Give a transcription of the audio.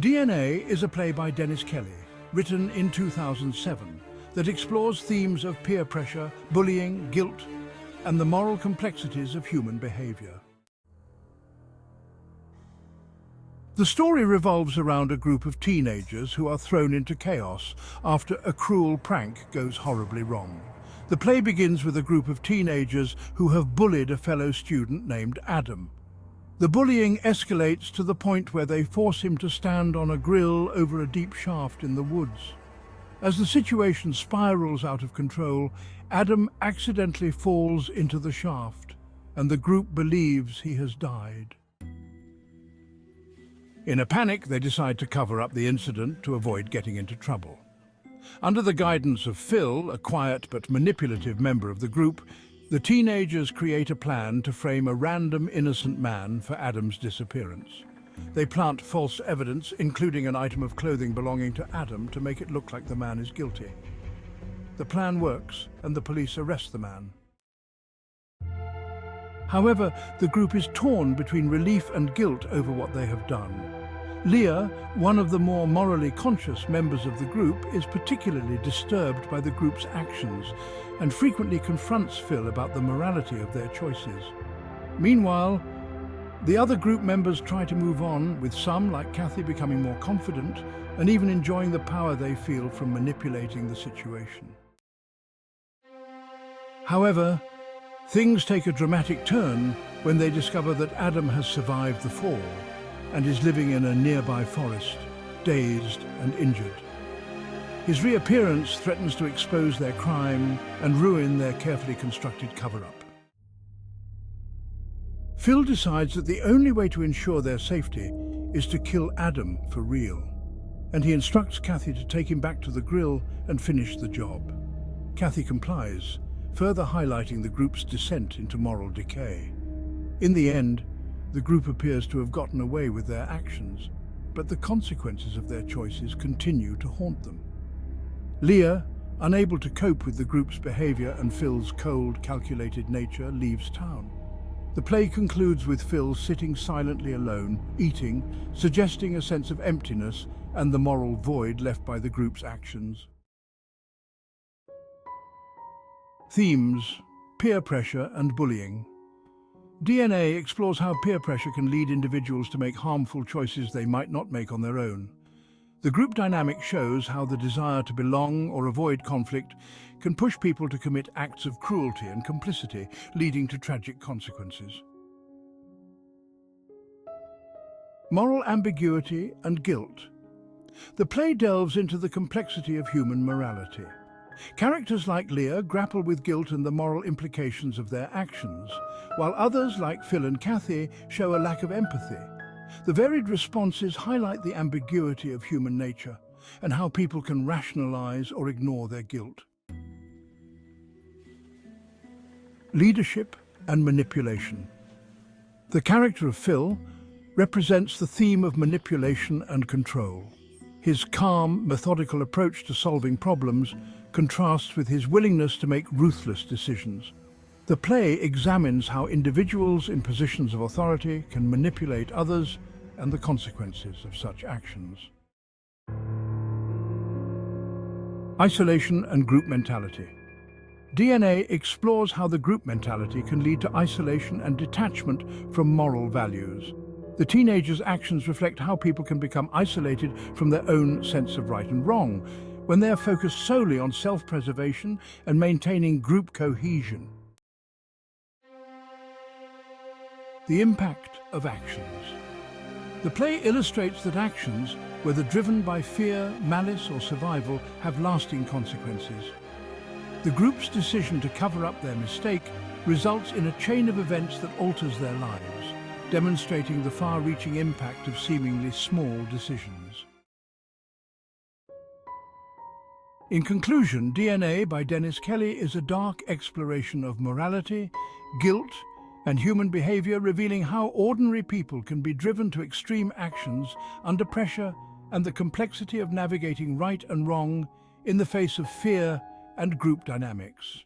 DNA is a play by Dennis Kelly, written in 2007, that explores themes of peer pressure, bullying, guilt, and the moral complexities of human behavior. The story revolves around a group of teenagers who are thrown into chaos after a cruel prank goes horribly wrong. The play begins with a group of teenagers who have bullied a fellow student named Adam. The bullying escalates to the point where they force him to stand on a grille over a deep shaft in the woods. As the situation spirals out of control, Adam accidentally falls into the shaft, and the group believes he has died. In a panic, they decide to cover up the incident to avoid getting into trouble. Under the guidance of Phil, a quiet but manipulative member of the group, the teenagers create a plan to frame a random innocent man for Adam's disappearance. They plant false evidence, including an item of clothing belonging to Adam, to make it look like the man is guilty. The plan works, and the police arrest the man. However, the group is torn between relief and guilt over what they have done. Leah, one of the more morally conscious members of the group, is particularly disturbed by the group's actions and frequently confronts Phil about the morality of their choices. Meanwhile, the other group members try to move on, with some, like Cathy, becoming more confident and even enjoying the power they feel from manipulating the situation. However, things take a dramatic turn when they discover that Adam has survived the fall and is living in a nearby forest, dazed and injured. His reappearance threatens to expose their crime and ruin their carefully constructed cover-up. Phil decides that the only way to ensure their safety is to kill Adam for real, and he instructs Cathy to take him back to the grill and finish the job. Cathy complies, further highlighting the group's descent into moral decay. In the end, the group appears to have gotten away with their actions, but the consequences of their choices continue to haunt them. Leah, unable to cope with the group's behavior and Phil's cold, calculated nature, leaves town. The play concludes with Phil sitting silently alone, eating, suggesting a sense of emptiness and the moral void left by the group's actions. Themes: peer pressure and bullying. DNA explores how peer pressure can lead individuals to make harmful choices they might not make on their own. The group dynamic shows how the desire to belong or avoid conflict can push people to commit acts of cruelty and complicity, leading to tragic consequences. Moral ambiguity and guilt. The play delves into the complexity of human morality. Characters like Leah grapple with guilt and the moral implications of their actions, while others, like Phil and Cathy, show a lack of empathy. The varied responses highlight the ambiguity of human nature and how people can rationalize or ignore their guilt. Leadership and manipulation. The character of Phil represents the theme of manipulation and control. His calm, methodical approach to solving problems contrasts with his willingness to make ruthless decisions. The play examines how individuals in positions of authority can manipulate others and the consequences of such actions. Isolation and group mentality. DNA explores how the group mentality can lead to isolation and detachment from moral values. The teenagers' actions reflect how people can become isolated from their own sense of right and wrong when they are focused solely on self-preservation and maintaining group cohesion. The impact of actions. The play illustrates that actions, whether driven by fear, malice, or survival, have lasting consequences. The group's decision to cover up their mistake results in a chain of events that alters their lives, demonstrating the far-reaching impact of seemingly small decisions. In conclusion, DNA by Dennis Kelly is a dark exploration of morality, guilt, and human behavior, revealing how ordinary people can be driven to extreme actions under pressure and the complexity of navigating right and wrong in the face of fear and group dynamics.